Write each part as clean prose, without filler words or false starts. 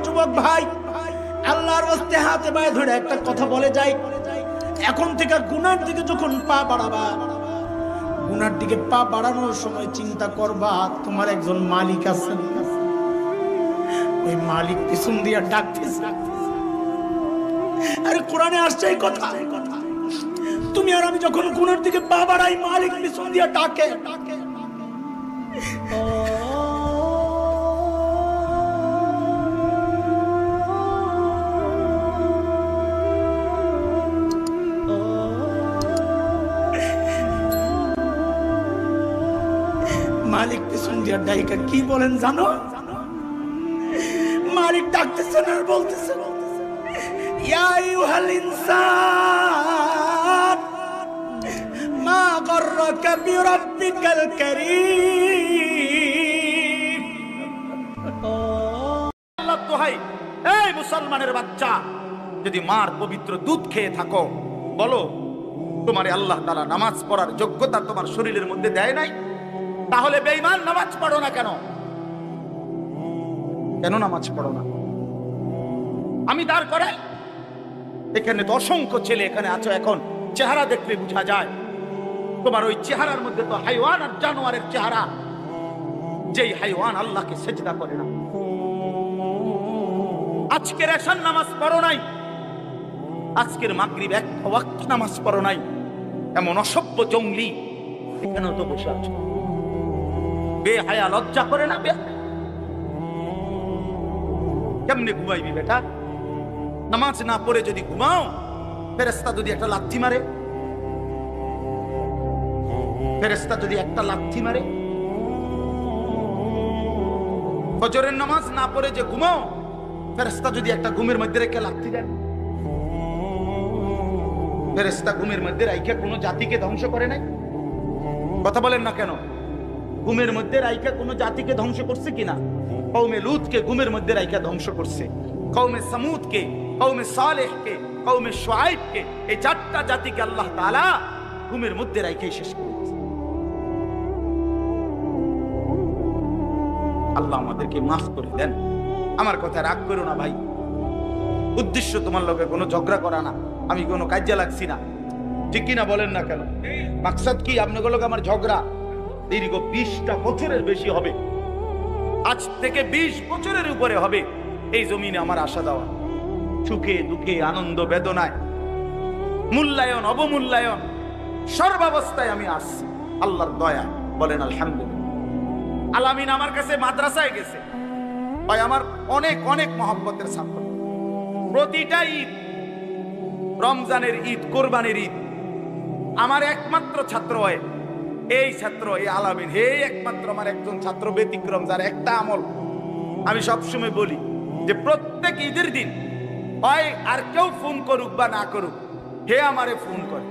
যুবক ভাই, আল্লাহর রাস্তে হাতে পায়ে ধরে একটা কথা বলে যাই, এখন থেকে গুনার দিকে যখন পা বাড়াবা, গুনার দিকে পা বাড়ানোর সময় চিন্তা করবা তোমার একজন মালিক আছে, ওই মালিক পিছন দিয়ে ডাকতেছে। আরে কোরআনে আসছে এই কথা, তুমি আর আমি যখন গুনার দিকে পা বাড়াই, মালিক পিছন দিয়ে ডাকে। মালিক পিছন দিয়ে ডাইকা কি বলেন জানো? মালিক ডাকতেছেন আর বলতেছেন, ইয়া আইয়ুহাল ইনসান মা গাররাকা বিরাব্বিকাল কারীম। আল্লাহর দোহাই, এই মুসলমানের বাচ্চা, যদি মার পবিত্র দুধ খেয়ে থাকো, বলো তোমারে আল্লাহ তাআলা নামাজ পড়ার যোগ্যতা তোমার শরীরের মধ্যে দেয় নাই? তাহলে বেঈমান নামাজ পড়ো না কেন? কেন নামাজ পড়ো না? আমি দাঁড় করে এখানে তো অসংখ্য ছেলে এখানে আছো, এখন চেহারা দেখলে বোঝা যায় তোমার ওই চেহারার মধ্যে তো হাইওয়ান আর জানোয়ারের চেহারা। যেই হাইওয়ান আল্লাহকে সেজদা করে না। আজকের এশার নামাজ পড়ো নাই, আজকের মাগরিব এক ওয়াক্ত নামাজ পড়ো নাই, এমন অসভ্য জঙ্গলি এখানেও তো বসে আছো। বেহায়া, লজ্জা করে না? কেমনে ঘুমাইবি বেটা? নামাজ না পড়ে যদি ঘুমাও, ফেরেশতা যদি একটা লাথি মারে, ফেরেশতা যদি একটা লাথি মারে, ফজরের নামাজ না পড়ে যে ঘুমাও, ফেরেশতা যদি একটা ঘুমের মধ্যে রেখে লাথি দেন। ফেরেশতা ঘুমের মধ্যে রাইখা কোনো জাতিকে ধ্বংস করে নাই? কথা বলেন না কেন? ঘুমের মধ্যে রাইখা কোনো জাতিকে ধ্বংস করছে কিনা? কওমে লূতকে ঘুমের মধ্যে রাইখা ধ্বংস করছে, কওমে সামুদকে, কওমে সালেহকে, কওমে শুআইবকে, এই চারটা জাতিকে আল্লাহ তাআলা ঘুমের মধ্যে রাইখাই শেষ করেছে। আল্লাহ আমাদেরকে মাফ করে দেন। আমার কথা রাগ করো না ভাই, উদ্দেশ্য তোমার লগে কোনো ঝগড়া করা না, আমি কোনো কাজে লাগছি না, ঠিক কিনা বলেন না কেন? মাকসাদ কি আপনাদের লগে আমার ঝগড়া? দীর্ঘ 20টা বছরের বেশি হবে, আজ থেকে 20 বছরের উপরে হবে এই জমিনে আমার আশা দেওয়া। সুখে দুঃখে, আনন্দ বেদনায়, মূল্যায়ন অবমূল্যায়ন, সর্বাবস্থায় আমি আসছি আল্লাহর দয়া। বলেন আলহামদুলিল্লাহ। আলামিন আমার কাছে মাদ্রাসায় গেছে, ভাই আমার অনেক অনেক মহব্বতের ছাত্র। প্রতিটা ঈদ, রমজানের ঈদ, কোরবানির ঈদ, আমার একমাত্র ছাত্র হয় এই ছাত্র, এই আলামিন, হে একমাত্র আমার একজন ছাত্র ব্যতিক্রম, যার একটা আমল আমি সবসময় বলি যে প্রত্যেক ঈদের দিন হয় আর কেউ ফোন করুক বা না করুক, হে আমারে ফোন করে,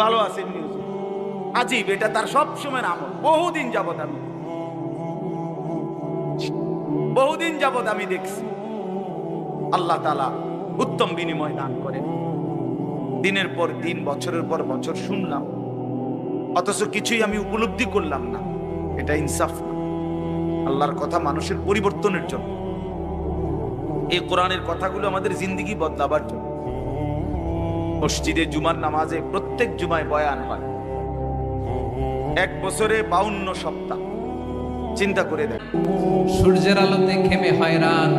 ভালো আছেন নিউজ, আজীব, এটা তার সবসময় আমল। বহুদিন যাবত আমি দেখছি। আল্লাহ তাআলা উত্তম বিনিময় দান করেন। দিনের পর দিন, বছরের পর বছর শুনলাম, অথচ কিছুই আমি উপলব্ধি করলাম না। এটা ইনসাফ না। আল্লাহর কথা মানুষের পরিবর্তনের জন্য, এই কোরআনের কথাগুলো আমাদের জিন্দেগি বদলাবার জন্য। মসজিদে জুমার নামাজে প্রত্যেক জুমায় বয়ান হয়, 1 বছরে 52 সপ্তাহ। চিন্তা করে দেখ। সূর্যের আলোতে ঘেমে হয়রান,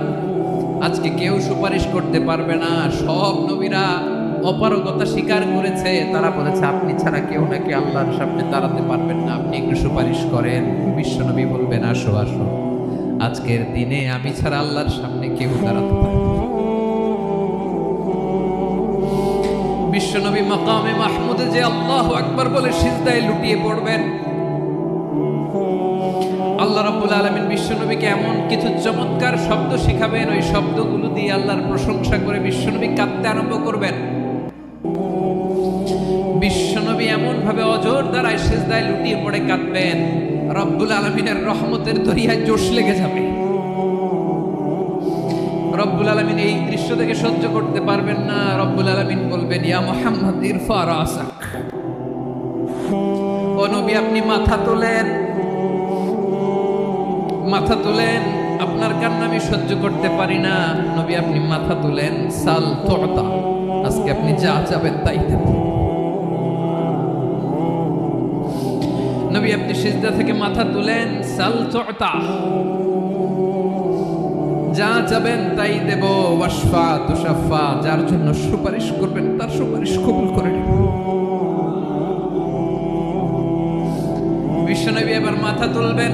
আজকে কেউ সুপারিশ করতে পারবে না। সব নবীরা অপারগতা স্বীকার করেছে, তারা বলেছে আপনি ছাড়া কেউ নাকি আল্লাহর সামনে দাঁড়াতে পারবেন না, আপনি একটু সুপারিশ করেন। বিশ্বনবী বলবেন আসো আসো, আজকের দিনে আমি ছাড়া আল্লাহর সামনে কেউ দাঁড়াতে পারবে না। বিশ্বনবী মাকামে মাহমুদে যে আল্লাহু আকবার বলে সিজদায় লুটিয়ে পড়বেন, আল্লাহ রাব্বুল আলামিন বিশ্বনবীকে এমন কিছু চমৎকার শব্দ শিখাবেন, ওই শব্দগুলো দিয়ে আল্লাহর প্রশংসা করে বিশ্বনবী কাঁদতে আরম্ভ করবেন। বিশ্বনবী এমন ভাবে অজর দ্বারায় সিজদায় লুটিয়ে পড়ে কাঁদবেন, রব্বুল আলামিনের রহমতের দরিয়ায় জোশ লেগে যাবে। রব্বুল আলামিন এই দৃশ্য থেকে সহ্য করতে পারবেন না। রব্বুল আলামিন বলবেন ইয়া মুহাম্মদ ইরফা রাসাক, ও নবী আপনি মাথা তোলেন, মাথা তোলেন, আপনার কান্না আমি সহ্য করতে পারি না। নবী আপনি মাথা তুলেন, সাল তুতা, আজকে আপনি যা চাবেন তাই দেব। নবী আপনি সিজদা থেকে মাথা তুলেন, সাল তুতা, যা চাবেন তাই দেব। ওয়াশফা তুশাফা, যার জন্য সুপারিশ করবেন তার সুপারিশ কবুল করে নেব। বিশ্বনবী এবার মাথা তুলবেন,